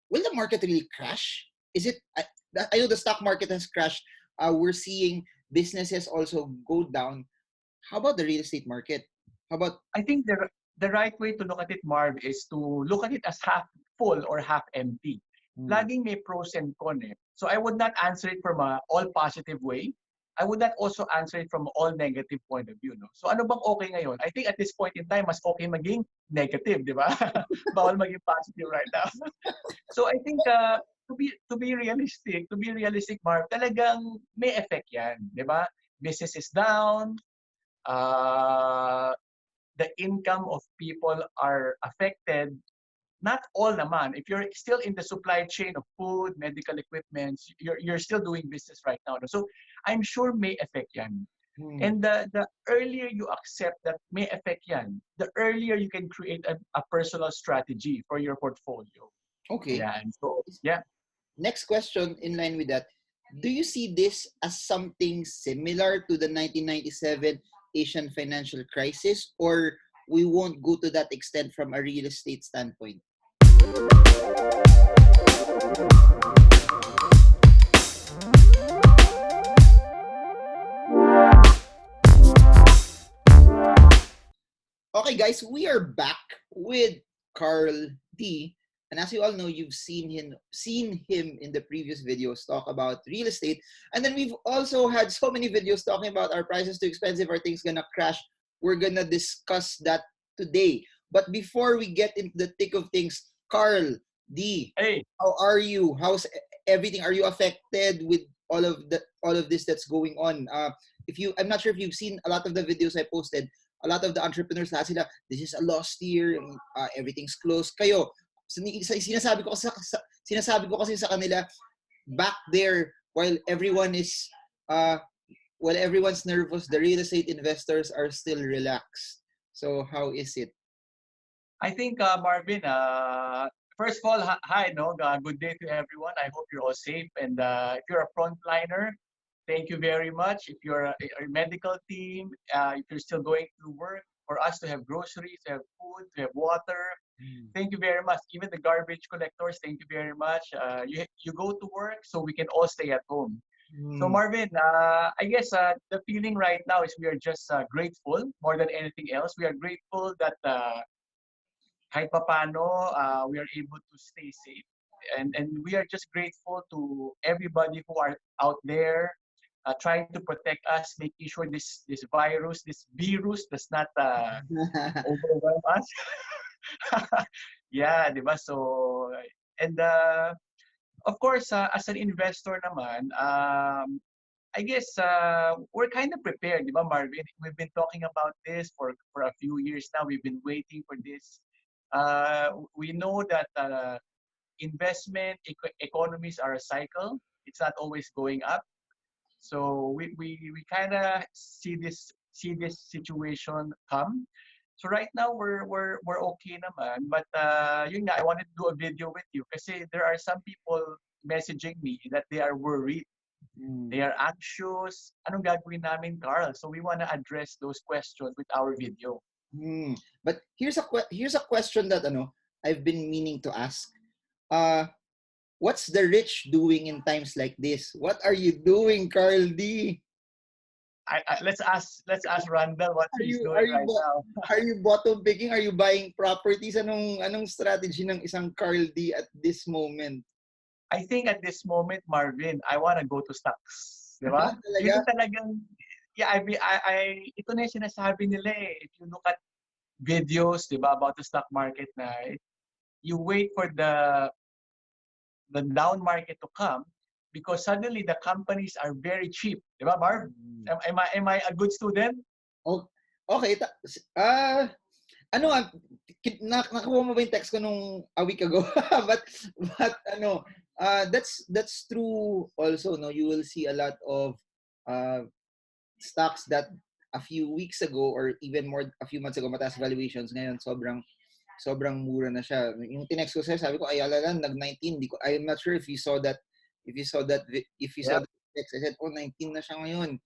will the market really crash? Is it? I know the stock market has crashed. We're seeing businesses also go down. How about the real estate market? How about? I think the right way to look at it, Marv, is to look at it as half full or half empty. Hmm, Laging may pros and cons eh. So I would not answer it from a all positive way. I would not also answer it from all negative point of view. No? So ano bang okay ngayon? I think at this point in time, mas okay maging negative, di ba? Bawal maging positive right now. So I think to be realistic, Marv, talagang may effect yan, di ba? Business is down, uh, the income of people are affected. Not all naman. If you're still in the supply chain of food, medical equipment, you're still doing business right now. So I'm sure may affect yan. hmm. And the earlier you accept that may affect yan, the earlier you can create a personal strategy for your portfolio. Okay. Yeah. And so, yeah. Next question in line with that. Do you see this as something similar to the 1997 Asian financial crisis, or we won't go to that extent from a real estate standpoint? Okay, guys, we are back with Carl D. And as you all know, you've seen him in the previous videos talk about real estate. And then we've also had so many videos talking about our prices too expensive, are things gonna crash. We're gonna discuss that today. But before we get into the thick of things, Carl D, Hey, how are you? How's everything? Are you affected with all of this that's going on? If you, I'm not sure if you've seen a lot of the videos I posted. A lot of the entrepreneurs lahat sila, this is a lost year, everything's closed. Kayo, sinasabi ko kasi sa kanila, back there, uh, while everyone's nervous, the real estate investors are still relaxed. So how is it? I think, Marvin, first of all, hi, no, good day to everyone. I hope you're all safe. And if you're a frontliner, thank you very much. If you're a medical team, if you're still going to work, for us to have groceries, to have food, to have water, thank you very much. Even the garbage collectors, thank you very much. You go to work so we can all stay at home. So Hmm. Marvin, I guess the feeling right now is we are just grateful more than anything else. We are grateful that kahit papano, we are able to stay safe. And we are just grateful to everybody who are out there trying to protect us, making sure this virus does not overwhelm us. Yeah, di ba? So, and of course, as an investor naman, I guess we're kind of prepared, di ba, Marvin? We've been talking about this for a few years now. We've been waiting for this. We know that investment economies are a cycle. It's not always going up. So we kind of see this situation come. So right now we're okay naman. But yun nga, I wanted to do a video with you kasi there are some people messaging me that they are worried. Hmm. They are anxious. Anong gagawin namin, Carl? So we want to address those questions with our video. Hmm. But here's a question that I've been meaning to ask. Uh, what's the rich doing in times like this? What are you doing, Carl D? Let's ask Randall what Are he's you are doing you right bo- now. are you bottom picking? Are you buying properties? Anong strategy ng isang Carl D at this moment? I think at this moment, Marvin, I want to go to stocks. Di ba? Yun Talaga? yung talagang, yeah, ito na yung sinasabi nila eh. If you look at videos, di ba, about the stock market na, you wait for the down market to come because suddenly the companies are very cheap. Di ba, Marv? Hmm. Am I a good student? Oh, okay. Ah, ano ah, nakuha mo ba yung text ko nung a week ago? but that's true also, no. You will see a lot of uh stocks that a few weeks ago or even more a few months ago mataas valuations, ngayon sobrang mura na siya. Yung tinext ko sa'yo, sabi ko ayala lang nag-19. I'm not sure if you saw that, if you saw Yep. that text. I said, oh, 19 na siya ngayon.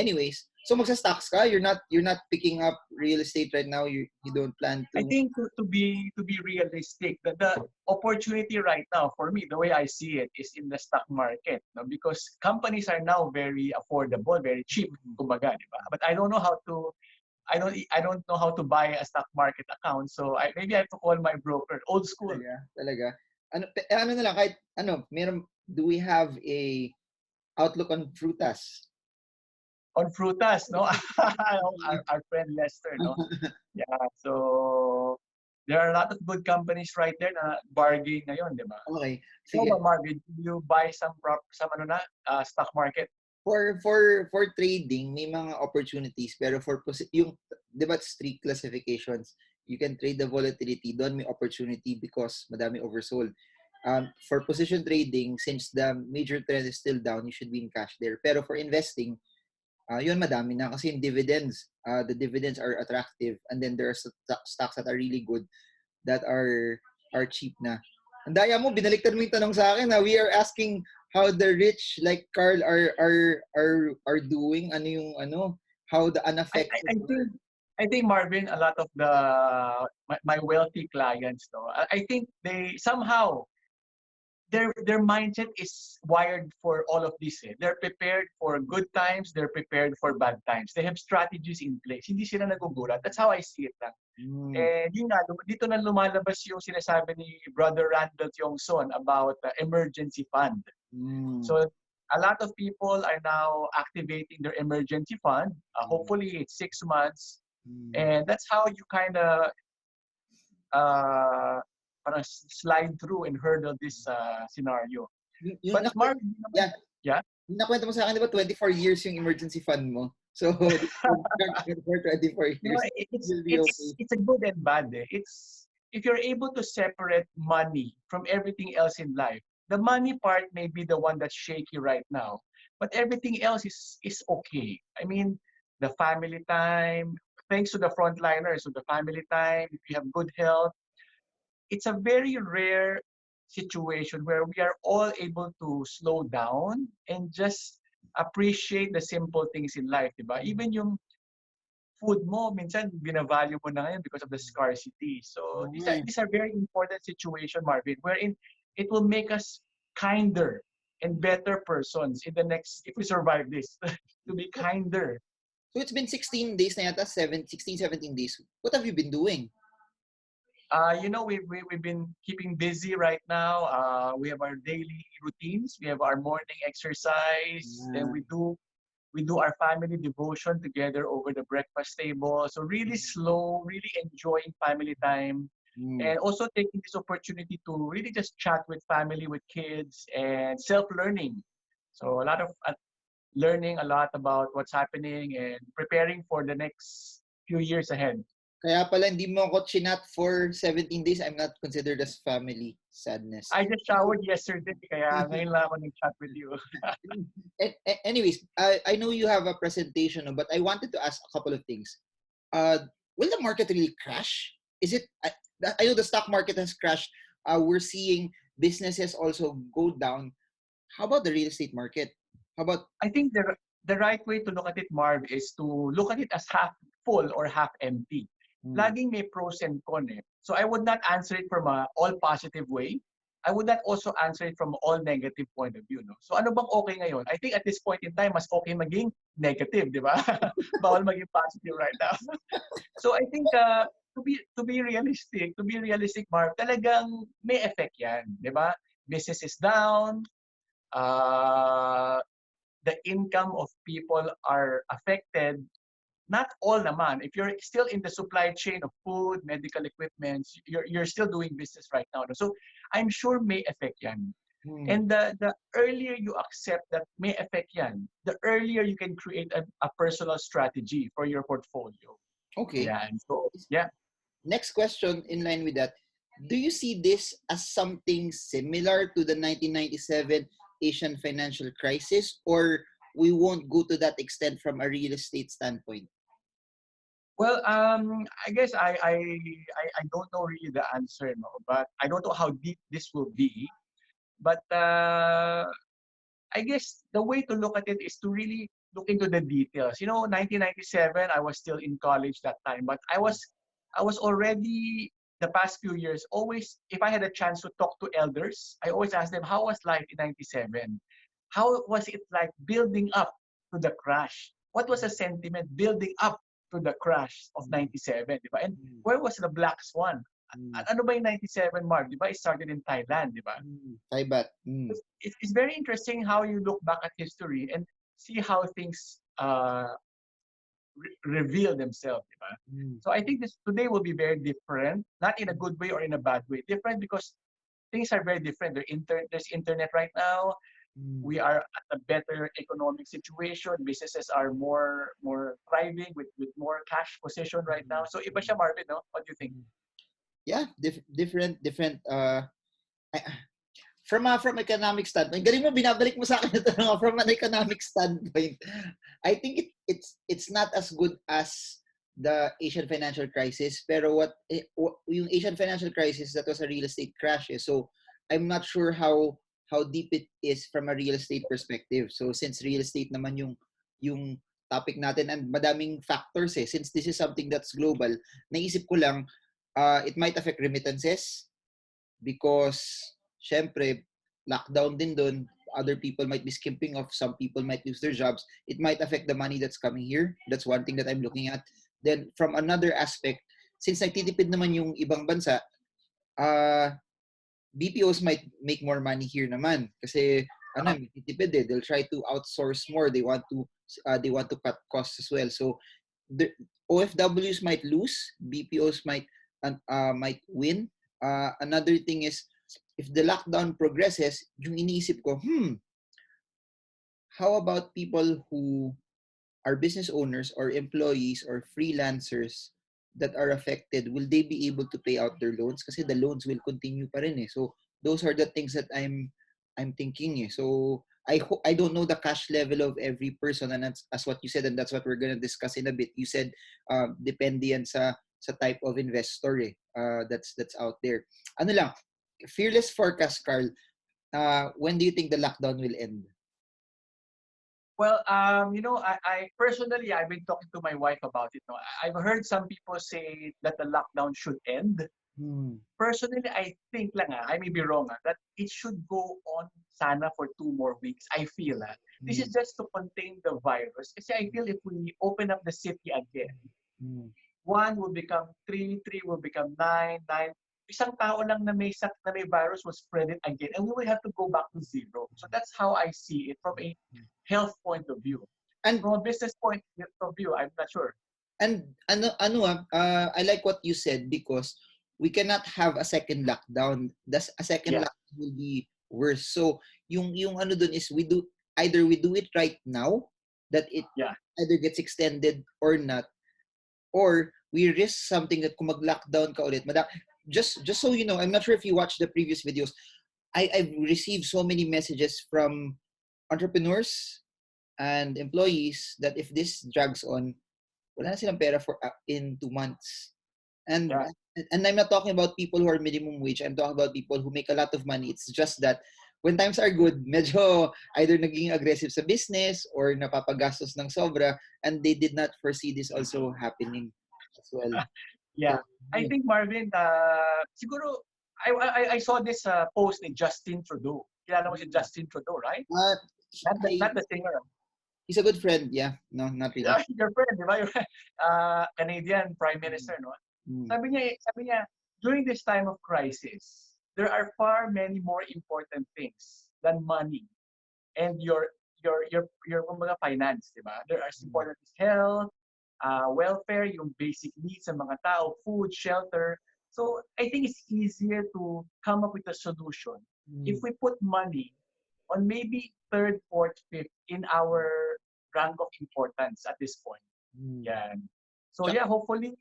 Anyways, So magsa-stocks ka? You're not picking up real estate right now. You don't plan I to. think to be realistic, the opportunity right now for me, the way I see it, is in the stock market, no? Because companies are now very affordable, very cheap, kumbaga, di ba? But I don't know how to buy a stock market account, so maybe I have to call my broker, old school. Talaga, talaga. Ano na lang, kahit, do we have a outlook on frutas? On frutas, no? our friend Lester, no? Yeah, so there are a lot of good companies right there na bargain ngayon, di ba? Okay, Ikaw sige. ba, Marvin, do you buy some stock market? For trading, may mga opportunities, pero yung, 'di ba, it's three classifications. You can trade the volatility, doon may opportunity because madami oversold. For position trading, since the major trend is still down, you should be in cash there. Pero for investing, yun madami na kasi yung dividends. The dividends are attractive, and then there are stocks that are really good that are cheap na. Ang daya mo, binaliktad mo yung tanong sa akin. We are asking how the rich like Carl are doing. Ano yung how the I, unaffected I, I think I think Marvin, a lot of my wealthy clients, no, I think they somehow their mindset is wired for all of this. Eh. They're prepared for good times. They're prepared for bad times. They have strategies in place. Hindi sila nagugulat. That's how I see it lang. mm, And yun nga, dito na lumalabas yung sinasabi ni Brother Randall Tiongson about emergency fund. mm, So a lot of people are now activating their emergency fund. Hopefully it's 6 months. mm. And that's how you kind of uh, parang slide through and hurdle this scenario. Yung But Mark, yeah, yeah, yung nakwento mo sa akin, di ba 24 years yung emergency fund mo? So, for 24 you know, years, it's you'll be it's okay. it's a good and bad. Eh. It's if you're able to separate money from everything else in life. The money part may be the one that's shaky right now, but everything else is okay. I mean, the family time, thanks to the frontliners, so the family time. If you have good health, it's a very rare situation where we are all able to slow down and just appreciate the simple things in life, diba? Even yung food mo, minsan binavalue mo na ngayon because of the scarcity. So these are Okay. these are very important situation, Marvin, wherein it will make us kinder and better persons in the next, if we survive this, to be kinder. So it's been 16 days na yata, 16, 17 days. What have you been doing? We've been keeping busy right now. We have our daily routines. We have our morning exercise. Then Ah, we do our family devotion together over the breakfast table. So really slow, really enjoying family time, mm. and also taking this opportunity to really just chat with family, with kids, and self-learning. So a lot of learning a lot about what's happening and preparing for the next few years ahead. Kaya pala hindi mo ako chinat for 17 days. I'm not considered as family. Sadness. I just showered yesterday, kaya ngayon lang ako nag-chat with you. Anyways, I know you have a presentation, no, but I wanted to ask a couple of things. Will the market really crash? Is it? I know the stock market has crashed. We're seeing businesses also go down. How about the real estate market? How about? I think the right way to look at it, Marv, is to look at it as half full or half empty. Hmm, Laging may pros and cons. Eh. So I would not answer it from a all positive way. I would not also answer it from all negative point of view. No? So ano bang okay ngayon? I think at this point in time, mas okay maging negative, di ba? Bawal maging positive right now. So I think to be realistic, Marv, talagang may effect yan, di ba? Business is down, uh, the income of people are affected. Not all naman. If you're still in the supply chain of food, medical equipment, you're still doing business right now. So I'm sure may affect yan. hmm, And the earlier you accept that may affect yan, the earlier you can create a personal strategy for your portfolio. okay. Ayan. So, yeah. Next question in line with that. Do you see this as something similar to the 1997 Asian financial crisis, or we won't go to that extent from a real estate standpoint? Well, I guess I don't know really the answer, no, but I don't know how deep this will be. But I guess the way to look at it is to really look into the details. 1997, I was still in college that time, but I was already the past few years always, if I had a chance to talk to elders, I always ask them, how was life in 97? How was it like building up to the crash? What was the sentiment building up to the crash of 97, di ba? And where was the Black Swan? Ano ba yung 97, Mark? Di ba? It started in Thailand, di ba? Thaibat. It's very interesting how you look back at history and see how things reveal themselves, di ba? So I think this today will be very different, not in a good way or in a bad way. Different because things are very different. There's internet right now. We are at a better economic situation. Businesses are more thriving with more cash position right now. So iba siya, Marvin, no? What do you think? Yeah, different from economic standpoint. Galing mo, binabalik mo sa akin ito from an economic standpoint. I think it's not as good as the Asian financial crisis, pero yung Asian financial crisis, that was a real estate crash. So I'm not sure how deep it is from a real estate perspective. So since real estate naman yung topic natin and madaming factors since this is something that's global, naisip ko lang it might affect remittances because syempre lockdown din doon, other people might be skimping off, some people might lose their jobs. It might affect the money that's coming here. That's one thing that I'm looking at. Then from another aspect, since nagtitipid naman yung ibang bansa, BPOs might make more money here naman kasi nagtitipid they'll try to outsource more, they want to cut costs as well. So the OFWs might lose, BPOs might win. Another thing is if the lockdown progresses, yung iniisip ko, how about people who are business owners or employees or freelancers that are affected? Will they be able to pay out their loans? Kasi the loans will continue pa rin. So those are the things that I'm thinking. So I don't know the cash level of every person, and that's as what you said, and that's what we're gonna discuss in a bit. You said depende yan sa type of investor that's out there. Ano lang, fearless forecast, Carl. When do you think the lockdown will end? Well, I personally, I've been talking to my wife about it. No? I've heard some people say that the lockdown should end. Personally, I think lang, I may be wrong, that it should go on sana for 2 more weeks. I feel this is just to contain the virus. Kasi I feel if we open up the city again, 1 will become 3, 3 will become 9, 9. Isang tao lang na may virus will spread it again, and we will have to go back to zero. So that's how I see it from a health point of view. And from a business point of view, I'm not sure. And I like what you said because we cannot have a second lockdown. A second lockdown will be worse. So yung ano dun is we do it right now that it either gets extended or not, or we risk something that kung mag-lockdown ka ulit, just so you know, I'm not sure if you watched the previous videos, I've received so many messages from entrepreneurs and employees that if this drags on, wala na silang pera for in 2 months. And I'm not talking about people who are minimum wage. I'm talking about people who make a lot of money. It's just that when times are good, medyo either naging aggressive sa business or napapagastos ng sobra, and they did not foresee this also happening as well. So, I think, Marvin, siguro, I saw this post ni Justin Trudeau. Kilala mo si Justin Trudeau, right? Not the singer. He's a good friend, yeah. No, not really. Yeah, your friend, di ba? Canadian Prime Minister, no? Sabi niya, during this time of crisis, there are far many more important things than money and your finance, di ba? There are important health, welfare, yung basic needs ng mga tao, food, shelter. So I think it's easier to come up with a solution if we put money on maybe 3rd, 4th, 5th in our rank of importance at this point. So hopefully,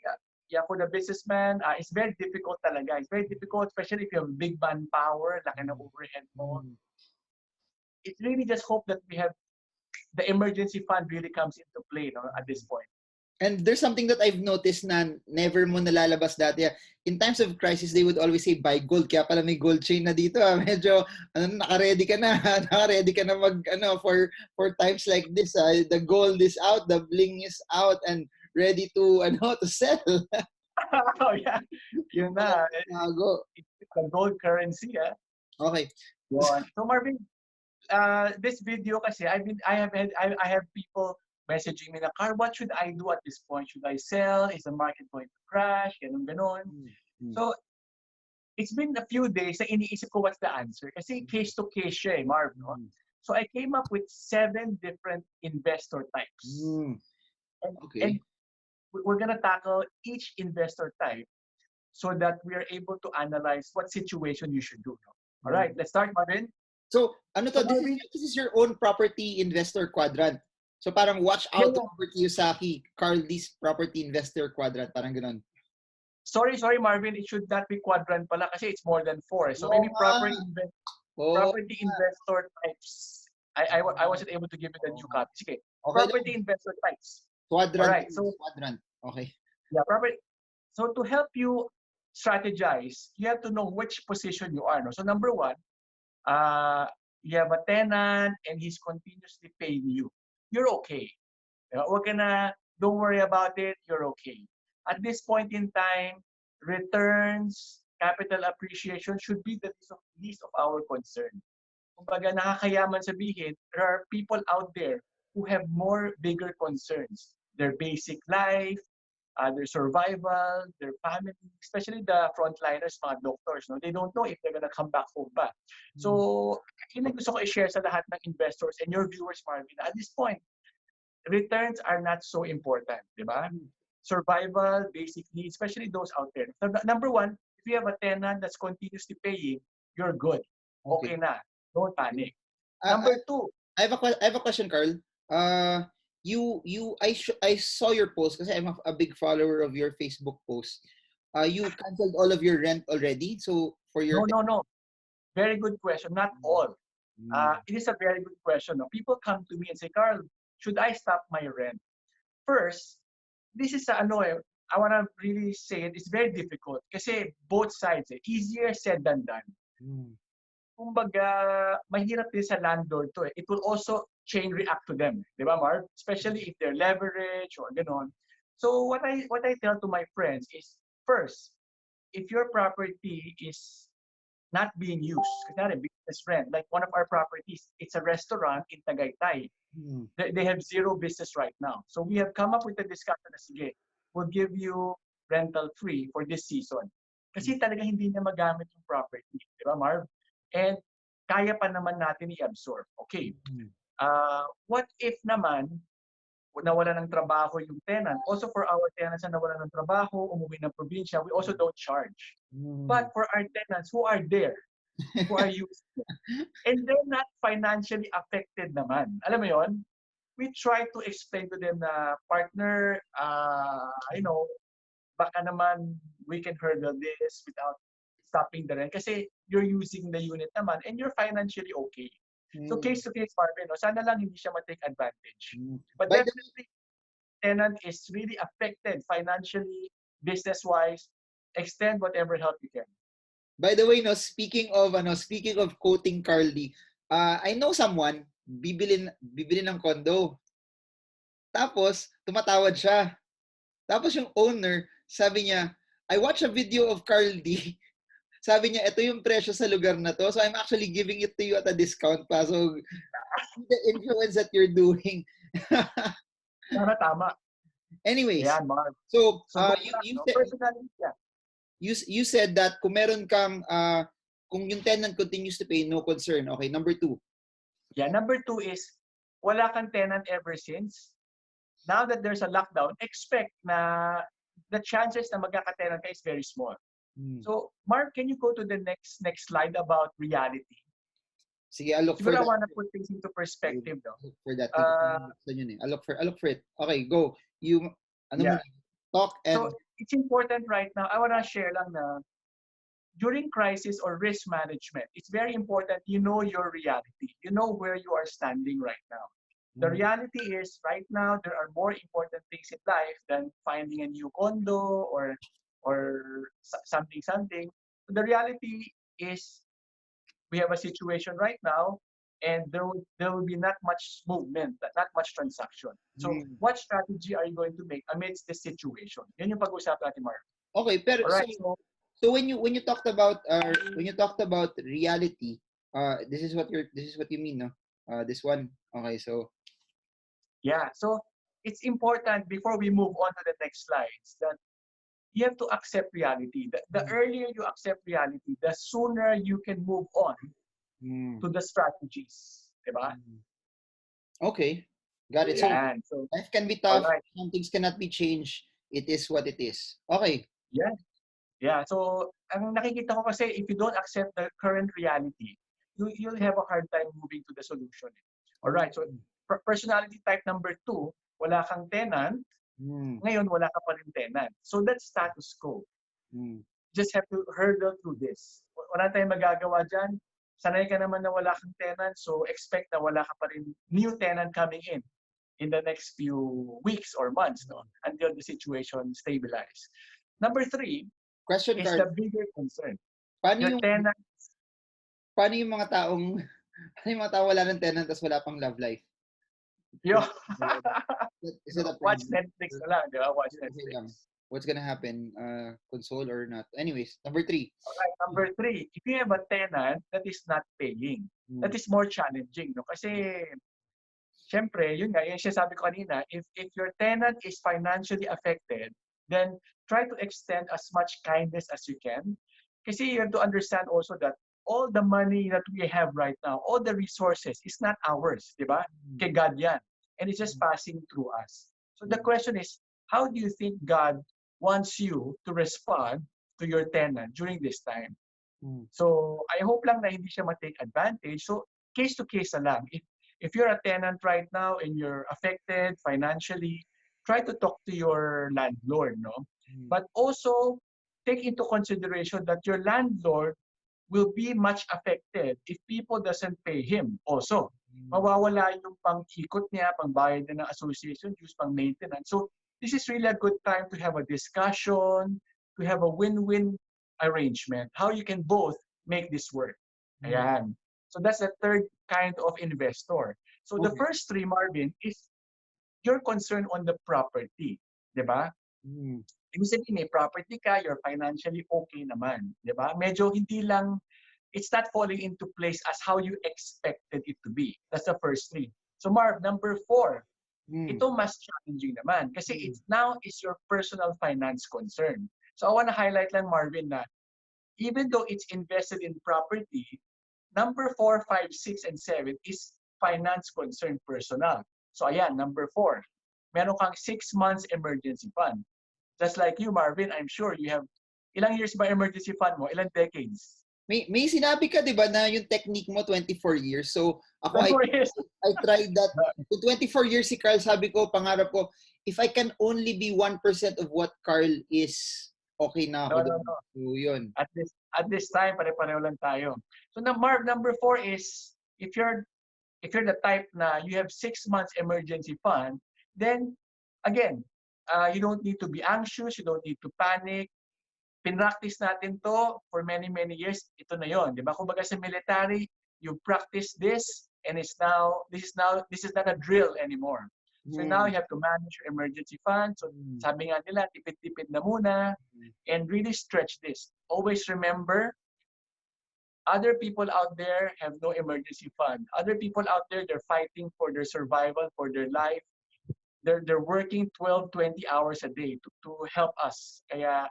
for the businessman, it's very difficult talaga. It's very difficult, especially if you have big manpower, laki na overhead mo. It's really just hope that we have the emergency fund really comes into play, no, at this point. And there's something that I've noticed na never mo nalalabas dati. In times of crisis, they would always say, buy gold. Kaya pala may gold chain na dito. Medyo, naka-ready ka na. Naka-ready ka na for times like this. The gold is out, the bling is out, and ready to, to sell. Oh, yeah. Yun na. It's the gold currency, eh? Okay. So Marvin, this video kasi I have people messaging me na, Carl, what should I do at this point? Should I sell? Is the market going to crash? Ganun, ganon. So it's been a few days na iniisip ko what's the answer. Kasi case to case siya, Marv, no? So I came up with 7 different investor types. And we're gonna tackle each investor type so that we are able to analyze what situation you should do. No? All right, let's start, Marvin. So, this is your own property investor quadrant. So, parang watch out to Robert Kiyosaki, Carl D's property investor quadrant. Parang ganun. Sorry, Marvin. It should not be quadrant pala kasi it's more than 4. So, maybe property investor types. I wasn't able to give you the due copy. Okay. Property investor types. Quadrant. All right. So, quadrant. Okay. Yeah, property. So, to help you strategize, you have to know which position you are. No? So, number 1, you have a tenant and he's continuously paying you. You're okay. Don't worry about it. You're okay. At this point in time, returns, capital appreciation should be the least of our concern. Kumbaga, nakakayaman sabihin, there are people out there who have more bigger concerns. Their basic life, their survival, their family, especially the frontliners, mga doctors, no? They don't know if they're gonna come back home ba. So, yun ang gusto ko i-share sa lahat ng investors and your viewers, Marvin. At this point, returns are not so important, di ba? Survival, basic needs, especially those out there. So, number 1, if you have a tenant that's continuously paying, you're good. Okay na. Don't panic. Number 2. I have a question, Carl. I saw your post kasi I'm a big follower of your Facebook post. You canceled all of your rent already? So for your No. Very good question. Not all. It is a very good question. No? People come to me and say, Carl, should I stop my rent? First, this is I want to really say it. It's very difficult kasi both sides. Easier said than done. Kumbaga, mahirap din sa landlord to. It will also chain react to them. Di ba, Marv? Especially if they're leverage or ganon. So what I tell to my friends is, first, if your property is not being used, kasi business rent, like one of our properties, it's a restaurant in Tagaytay. They have 0 business right now. So we have come up with a discussion na, sige, we'll give you rental free for this season. Kasi talaga hindi niya magamit yung property. Di ba, Marv? And kaya pa naman natin i-absorb. Okay. What if naman nawala ng trabaho yung tenant? Also for our tenants na nawala ng trabaho, umuwi ng probinsya, we also don't charge. But for our tenants who are there, who are using, and they're not financially affected naman. Alam mo yon? We try to explain to them na, partner, baka naman we can hurdle this without stopping the rent kasi you're using the unit naman and you're financially okay. So case to case, Marvin, sana lang hindi siya ma-take advantage. But definitely, tenant is really affected financially, business-wise. Extend whatever help you can. By the way, speaking of quoting Carl D, I know someone bibili ng condo. Tapos tumatawad siya. Tapos yung owner, sabi niya, I watched a video of Carl D. Sabi niya, ito yung presyo sa lugar na to. So I'm actually giving it to you at a discount pa. So the influence that you're doing. Tama. Anyways, yeah, so you said that kung meron kang, kung yung tenant continues to pay, no concern. Okay, number 2. Yeah, number 2 is, wala kang tenant ever since. Now that there's a lockdown, expect na the chances na magkaka-tenant ka is very small. So, Mark, can you go to the next slide about reality? Sige, I'll look for that. I want to put things into perspective. I'll look for that. I'll look for it. Okay, go. Talk and... So, it's important right now. I want to share lang na during crisis or risk management, it's very important you know your reality. You know where you are standing right now. The reality is, right now, there are more important things in life than finding a new condo or something something. The reality is, we have a situation right now, and there will be not much movement, not much transaction. So, Mm. what strategy are you going to make amidst this situation? Yan yung pag-usapan natin, Mark. Okay, pero All right, so so when you talked about reality, this is what you mean, no? This one. Okay, so yeah, so it's important before we move on to the next slides that you have to accept reality. The mm, earlier you accept reality, the sooner you can move on mm, to the strategies. Diba? mm. Okay, got it. So Yan. So, life can be all tough. right. Some things cannot be changed. It is what it is. Okay. Yeah. Yeah. So, ang nakikita ko kasi, if you don't accept the current reality, you'll have a hard time moving to the solution. All right. So, Mm, personality type number 2, wala kang tenant. mm, Ngayon, wala ka pa rin tenant. So, that's status quo. mm, Just have to hurdle through this. Wala tayong magagawa dyan. Sanay ka naman na wala kang tenant, so expect na wala ka pa rin new tenant coming in the next few weeks or months, no, until the situation stabilize. Number 3 Question, is Carl. the bigger concern. Paano Your yung tenant, paano yung mga taong paano yung mga tao wala ng tenant tapos wala pang love life? yo, Is it a watch problem? Netflix na lang, di ba? Watch Okay lang. Netflix. What's gonna happen? Console or not? Anyways, number 3. Alright, number 3, if you have a tenant that is not paying, that Mm, is more challenging, no? Kasi siyempre, yun nga, yung sinasabi ko kanina, if your tenant is financially affected, then try to extend as much kindness as you can. Kasi you have to understand also that all the money that we have right now, all the resources, is not ours, di ba? Kay God yan. And it's just passing through us. So the mm, question is, how do you think God wants you to respond to your tenant during this time? mm, So, I hope lang na hindi siya ma-take advantage. So, case to case na lang. If you're a tenant right now and you're affected financially, try to talk to your landlord, no? mm, But also, take into consideration that your landlord will be much affected if people doesn't pay him also. mm, Mawawala yung pang-ikot niya, pang-bayad niya ng association dues, pang-maintenance. So, this is really a good time to have a discussion, to have a win-win arrangement, how you can both make this work. mm. Ayan. So, that's the third kind of investor. So, the Okay. first 3, Marvin, is your concern on the property. Diba? Mm, Ibig sabihin, may property ka, you're financially okay naman. Diba? Medyo hindi lang, it's not falling into place as how you expected it to be. That's the first 3. So Marv, number 4, mm, ito mas challenging naman kasi mm, it's now is your personal finance concern. So I want to highlight lang, Marvin, na even though it's invested in property, number 4, 5, 6, and 7 is finance concern personal. So ayan, number 4, meron kang 6 months emergency fund. Just like you, Marvin, I'm sure you have, ilang years ba emergency fund mo? Ilang decades? may sinabi ka 'di ba na yung technique mo 24 years. So ako 24 years. I tried that. To 24 years si Carl, sabi ko, pangarap ko, if I can only be 1% of what Carl is, okay na No, ako no, doon. no. So yun. At this time, pare-pareho lang tayo. So na Marv, number 4 is if you're the type na you have 6 months emergency fund, then again, you don't need to be anxious, you don't need to panic. Pinractice natin to for many, many years. Ito na yon, di ba? Kumbaga sa military, you practice this, and this is not a drill anymore. So now Mm, you have to manage your emergency fund. So mm, sabi nga nila, tipid-tipid na muna, and really stretch this. Always remember, other people out there have no emergency fund. Other people out there, they're fighting for their survival, for their life. They're working 12, 20 hours a day to help us. Kaya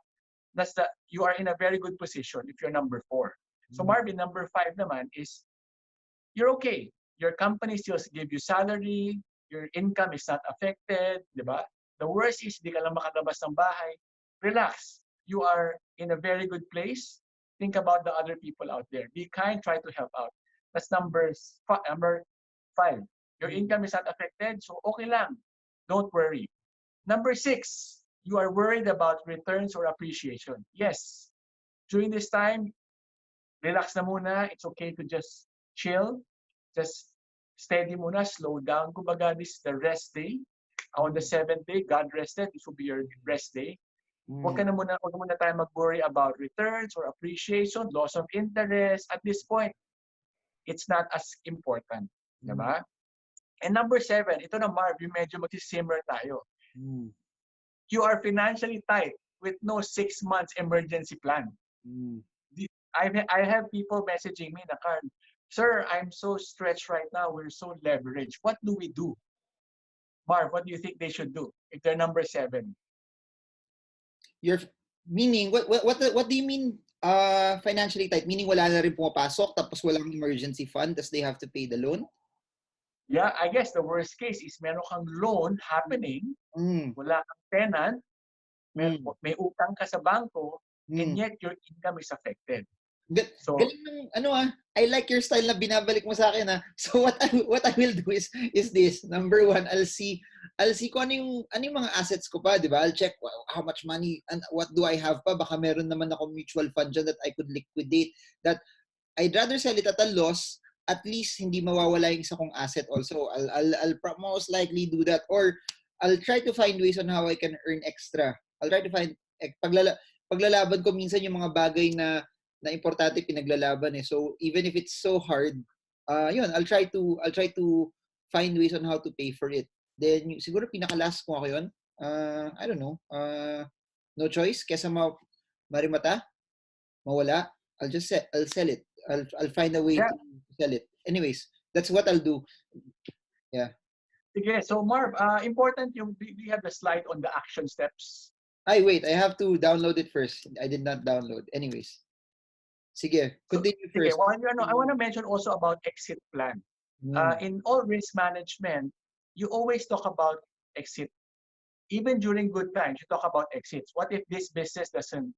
you are in a very good position if you're number 4. So mm, Marvin, number 5 naman is you're okay. Your company still give you salary, your income is not affected, di ba? The worst is di ka lang makalabas ng bahay. Relax. You are in a very good place. Think about the other people out there. Be kind, try to help out. That's number 5. Your mm, income is not affected, so okay lang. Don't worry. Number 6, you are worried about returns or appreciation. Yes, during this time, relax na muna. It's okay to just chill. Just steady muna, slow down. Kumbaga, this is the rest day. On the seventh day, God rested. This will be your rest day. Huwag ka Mm. na muna, huwag muna tayo mag-worry about returns or appreciation, loss of interest. At this point, it's not as important. Mm. Diba? And number 7, ito na Marv, yung medyo magsisimmer tayo. Mm. You are financially tight with no 6 months emergency plan. Mm. I have people messaging me na, Carl, sir, I'm so stretched right now. We're so leveraged. What do we do? Marv, what do you think they should do if they're number 7? You're meaning what do you mean financially tight? Meaning wala na rin pumapasok tapos walang emergency fund tapos they have to pay the loan? Yeah, I guess the worst case is meron kang loan happening, Mm. wala kang tenant, Mm. may utang ka sa bangko, and Mm. yet your income is affected. Ga- So, Galing ng I like your style na binabalik mo sa akin. So what I will do is this. Number one, I'll see kung ano yung mga assets ko pa, di ba? I'll check how much money and what do I have pa. Baka meron naman ako mutual fund dyan that I could liquidate. That I'd rather sell it at a loss. At least hindi mawawala yung isa kong asset also. I'll most likely do that, or I'll try to find ways on how I can earn extra. I'll try to find paglalaban ko minsan yung mga bagay na importante pinaglalaban eh. So even if it's so hard, yun, I'll try to find ways on how to pay for it. Then siguro pinaka-last ko ako yun. I don't know. No choice kesa marimata, mawala. I'll sell it. I'll find a way yeah, to sell it. Anyways, that's what I'll do. Yeah. sige. So, Marv, important yung, do you have the slide on the action steps? Wait, I have to download it first. I did not download. Anyways. Sige, So, continue sige, first. I want to mention also about exit plan. Mm. In all risk management, you always talk about exit. Even during good times, you talk about exits. What if this business doesn't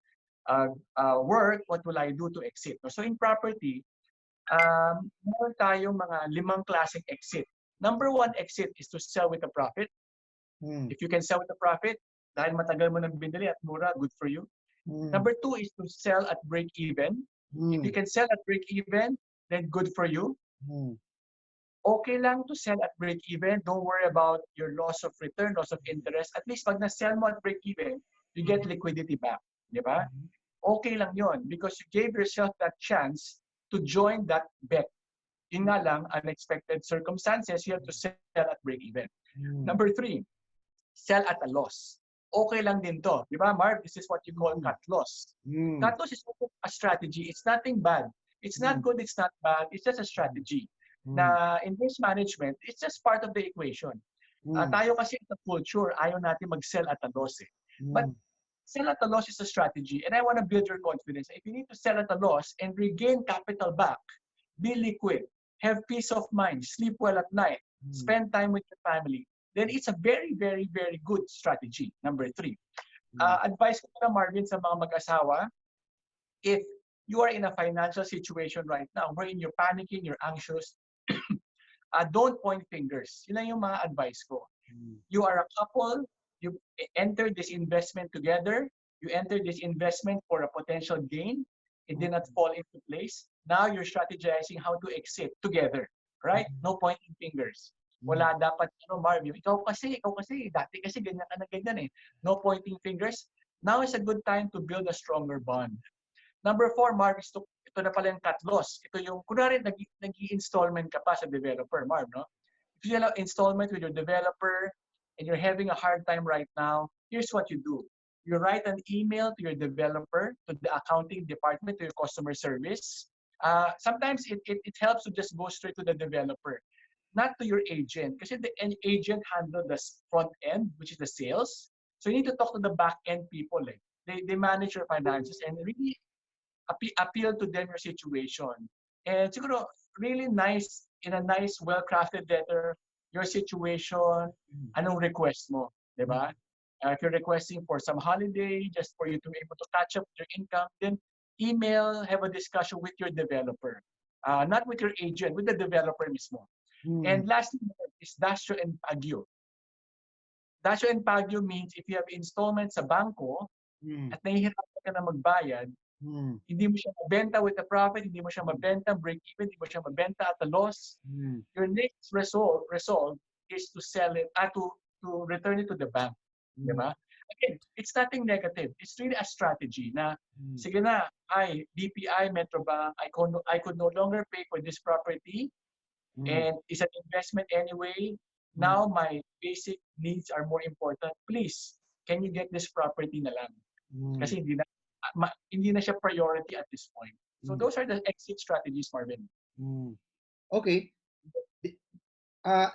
work? What will I do to exit? So in property, meron tayong mga 5 klaseng exit. Number 1 exit is to sell with a profit. Mm. If you can sell with a profit, dahil matagal mo nang binili at mura, good for you. Mm. Number 2 is to sell at break even. If you Mm. can sell at break even, then good for you. Mm. Okay lang to sell at break even. Don't worry about your loss of return, loss of interest. At least pag na-sell mo at break even, you get liquidity back. Di ba? Okay lang yon because you gave yourself that chance to join that bet. Yun nga lang, unexpected circumstances, you have to sell at break even. Mm. Number 3, sell at a loss. Okay lang din to. Di ba, Marv? This is what you call cut loss. Mm. Cut loss is a strategy. It's nothing bad. It's not good, it's not bad. It's just a strategy. Na in risk management, it's just part of the equation. Tayo kasi sa culture, ayaw natin mag-sell at a loss eh. But sell at a loss is a strategy, and I want to build your confidence. If you need to sell at a loss and regain capital back, be liquid, have peace of mind, sleep well at night, spend time with your family, then it's a very, very, very good strategy. Number 3. Advice ko na Marvin sa mga mag-asawa, if you are in a financial situation right now wherein you're panicking, you're anxious, don't point fingers. Yun lang yung mga advice ko. You are a couple, you enter this investment together, you enter this investment for a potential gain, it did not fall into place. Now you're strategizing how to exit together, right? No pointing fingers. Wala dapat, Marvin, ikaw kasi, dati kasi ganyan ka na ganyan eh. No pointing fingers. Now is a good time to build a stronger bond. Number 4, Marv, ito na pala yung cut loss. Ito yung, kunwari, nag-i-installment ka pa sa developer, Marv, no? If you have installment with your developer and you're having a hard time right now, here's what you do. You write an email to your developer, to the accounting department, to your customer service. Sometimes it helps to just go straight to the developer, not to your agent. Kasi the agent handle the front end, which is the sales. So you need to talk to the back end people. Eh. They manage your finances and really appeal to them your situation. And siguro, really nice, in a nice, well-crafted letter, your situation, anong request mo, di ba? If you're requesting for some holiday, just for you to be able to catch up with your income, then email, have a discussion with your developer. Not with your agent, with the developer mismo. And lastly is Dasyo and Pagyo. Dasyo and Pagyo means if you have installments sa bangko at nahihirapan ka na magbayad, Mm. Hindi mo siya mabenta with a profit, hindi mo siya mabenta break even, hindi mo siya mabenta at a loss. Mm. Your next resolve is to sell it, to return it to the bank. Di Mm. ba? Again, it's nothing negative. It's really a strategy na, Mm. sige na, hi, BPI, Metrobank, I could no longer pay for this property Mm. and it's an investment anyway. Mm. Now, my basic needs are more important. Please, can you get this property na lang? Mm. Kasi hindi na siya priority at this point. So Mm. those are the exit strategies, Marvin. Mm. Okay.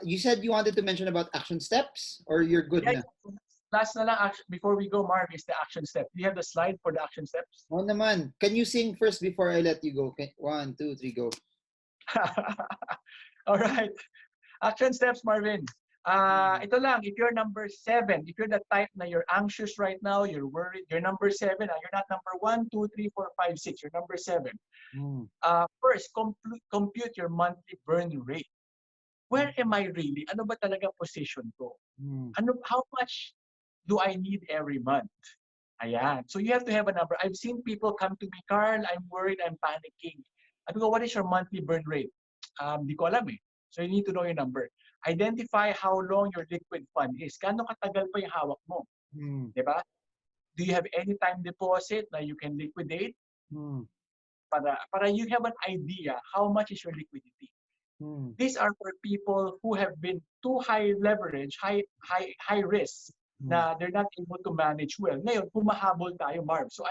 You said you wanted to mention about action steps, or you're good Yeah, na? last na lang, before we go, Marv, is the action step. Do you have the slide for the action steps? Oo naman. Can you sing first before I let you go? Okay. 1, 2, 3, go. All right. Action steps, Marvin. Ito lang, if you're number 7, if you're the type na you're anxious right now, you're worried, you're number 7, you're not number 1, 2, 3, 4, 5, 6, you're number 7. Mm. First, compute your monthly burn rate. Where am I really? Ano ba talaga position ko? Mm. How much do I need every month? Ayan. So you have to have a number. I've seen people come to me, Carl, I'm worried, I'm panicking. I go, what is your monthly burn rate? Di ko alam eh. So you need to know your number. Identify how long your liquid fund is. Gaano katagal pa yung hawak mo? Mm. Di ba? Do you have any time deposit na you can liquidate? Mm. Para you have an idea how much is your liquidity. Mm. These are for people who have been too high leverage, high risk, na they're not able to manage well. Ngayon, humahabol tayo, Marv. So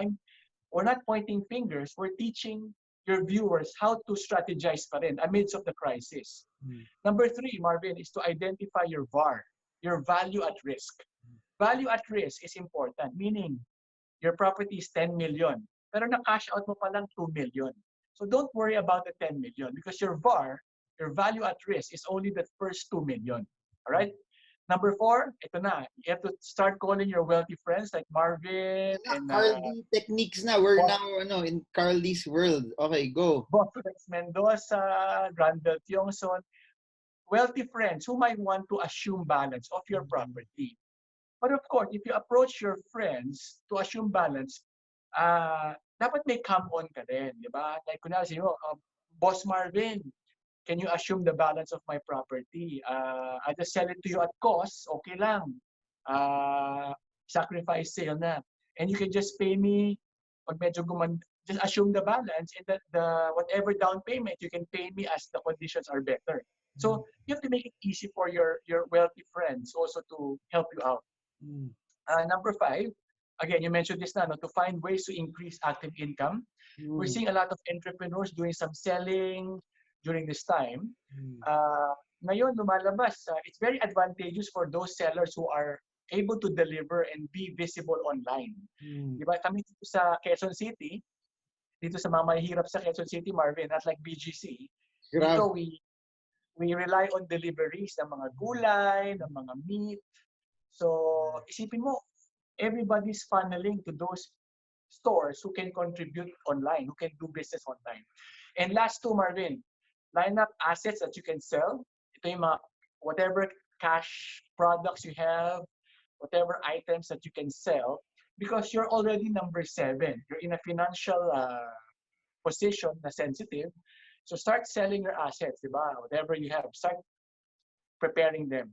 we're not pointing fingers. We're teaching your viewers how to strategize pa rin amidst of the crisis. Mm. Number 3, Marvin, is to identify your VAR, your value at risk. Value at risk is important, meaning your property is 10 million, pero na-cash out mo pa lang 2 million. So don't worry about the 10 million because your VAR, your value at risk, is only the first 2 million. All right? Number 4, ito na. You have to start calling your wealthy friends like Marvin and Carl D techniques na. We're Boss, now in Carl D's world. Okay, go. Boss Rex Mendoza, Randall Tiongson, wealthy friends who might want to assume balance of your property. But of course, if you approach your friends to assume balance, dapat may come on ka din, di ba? Like, kunwari sa'yo, Boss Marvin, can you assume the balance of my property? I just sell it to you at cost, okay lang. Sacrifice sale na. And you can just pay me, pag medyo just assume the balance and the whatever down payment, you can pay me as the conditions are better. So you have to make it easy for your wealthy friends also to help you out. Mm. Number 5, again, you mentioned this na, no, to find ways to increase active income. We're Mm. seeing a lot of entrepreneurs doing some selling during this time. Mm. Ngayon, lumalabas, it's very advantageous for those sellers who are able to deliver and be visible online. Mm. Di ba? Kami dito sa Quezon City, dito sa mga mahihirap sa Quezon City, Marvin, not like BGC, Grabe. dito we rely on deliveries ng mga gulay, ng mga meat. So, isipin mo, everybody's funneling to those stores who can contribute online, who can do business online. And last 2, Marvin, line up assets that you can sell. Ito yung mga, whatever cash products you have, whatever items that you can sell, because you're already number 7. You're in a financial position na sensitive. So start selling your assets, di ba? Whatever you have, start preparing them.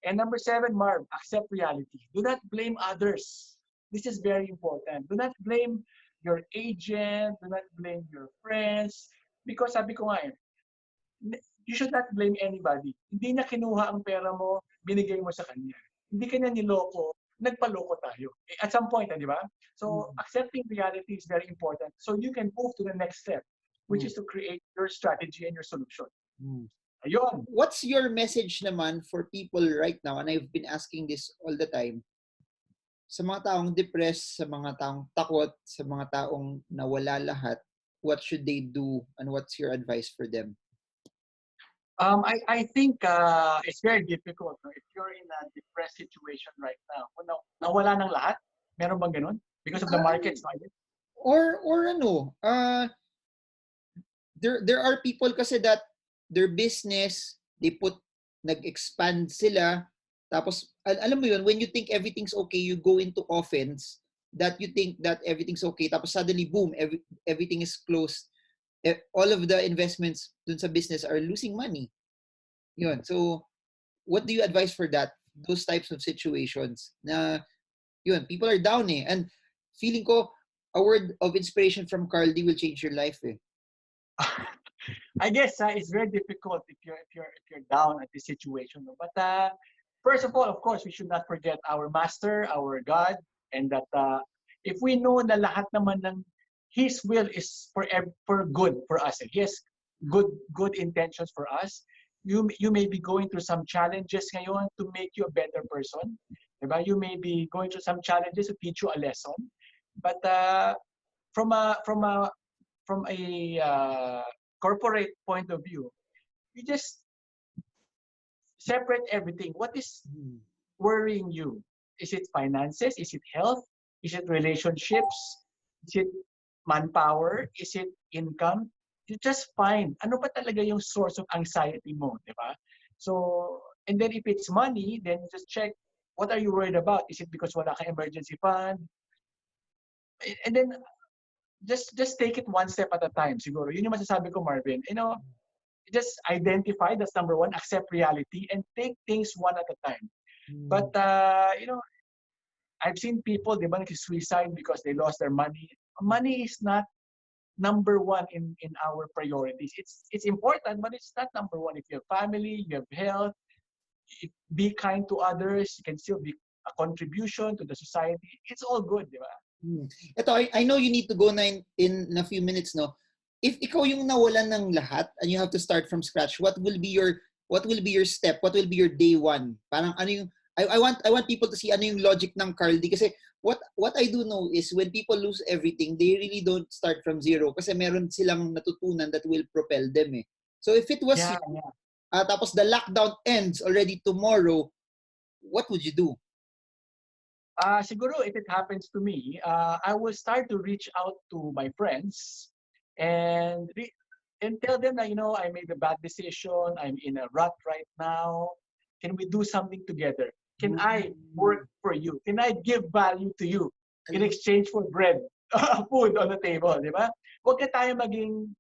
And number 7, Marv, accept reality. Do not blame others. This is very important. Do not blame your agent. Do not blame your friends. Because sabi ko nga you should not blame anybody. Hindi niya kinuha ang pera mo, binigay mo sa kanya. Hindi ka niya niloko, nagpaloko tayo. At some point, di ba? So, accepting reality is very important. So, you can move to the next step, which is to create your strategy and your solution. Ayun. What's your message naman for people right now? And I've been asking this all the time. Sa mga taong depressed, sa mga taong takot, sa mga taong nawala lahat, what should they do and what's your advice for them? I think it's very difficult. No? If you're in a depressed situation right now, kung nawala ng lahat, meron bang ganun? Because of the markets, no? Or ano, there are people kasi that their business, they nag-expand sila, tapos, alam mo yun, when you think everything's okay, you go into offense, that you think that everything's okay, tapos suddenly, boom, everything is closed. All of the investments dun sa business are losing money. Yun. So, what do you advise for that? Those types of situations na, yun, people are down eh. And feeling ko, a word of inspiration from Carl D will change your life eh. I guess it's very difficult if you're down at this situation. No? But first of all, of course, we should not forget our Master, our God, and that if we know na lahat naman ng His will is for good for us. He has good intentions for us. You may be going through some challenges ngayon to make you a better person. Diba? You may be going through some challenges to teach you a lesson. But from a corporate point of view, you just separate everything. What is worrying you? Is it finances? Is it health? Is it relationships? Is it manpower? Is it income? You just find ano ba talaga yung source of anxiety mo, di ba? So, and then if it's money, then just check what are you worried about? Is it because wala kang emergency fund? And then just take it one step at a time siguro. Yun yung masasabi ko, Marvin. Just identify, that's number one, accept reality and take things one at a time. But I've seen people, di ba, suicide because they lost their money. Money is not number one in our priorities. It's important, but it's not number one. If you have family, you have health, be kind to others, you can still be a contribution to the society. It's all good, di ba? Ito, I know you need to go na in a few minutes, no? If ikaw yung nawalan ng lahat and you have to start from scratch, what will be your step? What will be your day one? Parang ano yung I want people to see ano yung logic ng Carl D. Kasi what I do know is when people lose everything, they really don't start from zero kasi meron silang natutunan that will propel them eh. So if it was tapos the lockdown ends already tomorrow, what would you do? Siguro if it happens to me, I will start to reach out to my friends and tell them that, I made a bad decision. I'm in a rut right now. Can we do something together? Can I work for you? Can I give value to you in exchange for bread, food on the table, di ba? Huwag ka tayo maging,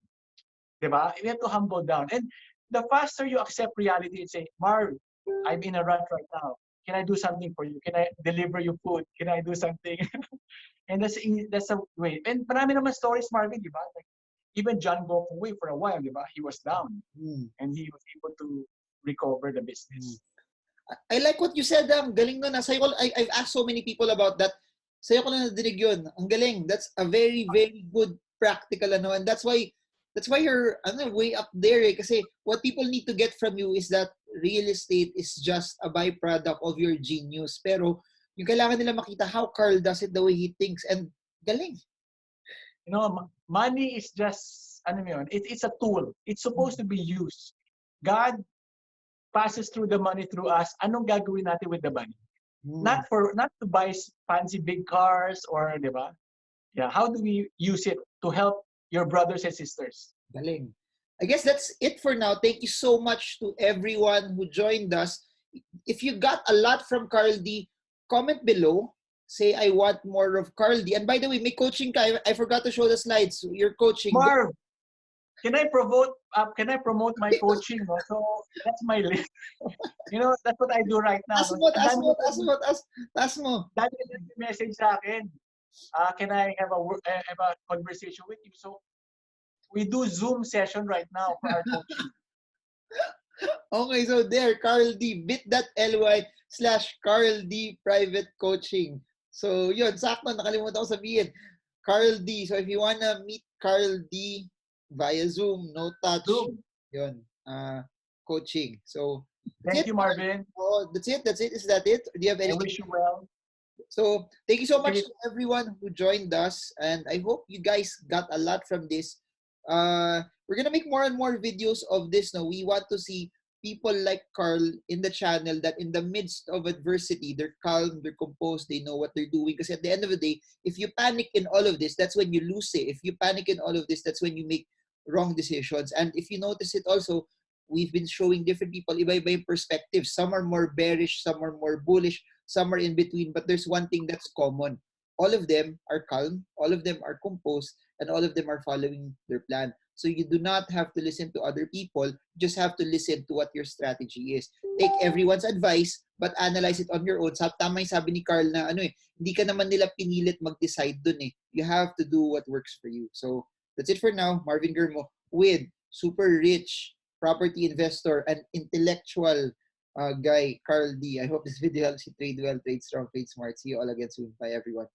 di ba? We have to humble down. And the faster you accept reality and say, Marv, I'm in a rut right now. Can I do something for you? Can I deliver you food? Can I do something? And that's a way. And marami naman stories, Marvin, di ba? Like, even John Gokongwei for a while, di ba? He was down. And he was able to recover the business. I like what you said. Galing nun. I've asked so many people about that. Sa'yo ko na nadinig yun. Ang galing. That's a very, very good practical ano. And that's why you're way up there eh. Kasi what people need to get from you is that real estate is just a byproduct of your genius. Pero yung kailangan nila makita how Carl does it the way he thinks. And galing. Money is just, it's a tool. It's supposed to be used. God passes through the money through us. Anong gagawin natin with the money? Not to buy fancy big cars or, di ba? Yeah, how do we use it to help your brothers and sisters? Galing. I guess that's it for now. Thank you so much to everyone who joined us. If you got a lot from Carl D, comment below. Say, I want more of Carl D. And by the way, may coaching ka. I forgot to show the slides. You're coaching. Marv, can I promote my coaching? So that's my list. That's what I do right now. Taas mo. Dahil message sa akin. Can I have a conversation with you? So we do Zoom session right now for our coaching. Okay, so there, Carl D, bit.ly/Carl D private coaching. So yun, sakto, nakalimutan ko sabihin. Carl D. So if you wanna meet Carl D via Zoom, no touch, yun, coaching. So thank you, Marvin. Oh, that's it. Is that it? Do you have anything? I wish you well. So thank you so much to everyone who joined us, and I hope you guys got a lot from this. We're gonna make more and more videos of this now. We want to see people like Carl in the channel that in the midst of adversity, they're calm, they're composed, they know what they're doing. Because at the end of the day, if you panic in all of this, that's when you lose it. If you panic in all of this, that's when you make wrong decisions. And if you notice it also, we've been showing different people, iba-iba yung perspectives. Some are more bearish, some are more bullish, some are in between. But there's one thing that's common. all of them are calm, all of them are composed, and all of them are following their plan. So you do not have to listen to other people, you just have to listen to what your strategy is. Take everyone's advice, but analyze it on your own. Tama yung sabi ni Carl na hindi ka naman nila pinilit mag-decide dun eh. You have to do what works for you. So that's it for now. Marvin Germo with super rich property investor and intellectual guy, Carl D. I hope this video helps you trade well, trade strong, trade smart. See you all again soon. Bye, everyone.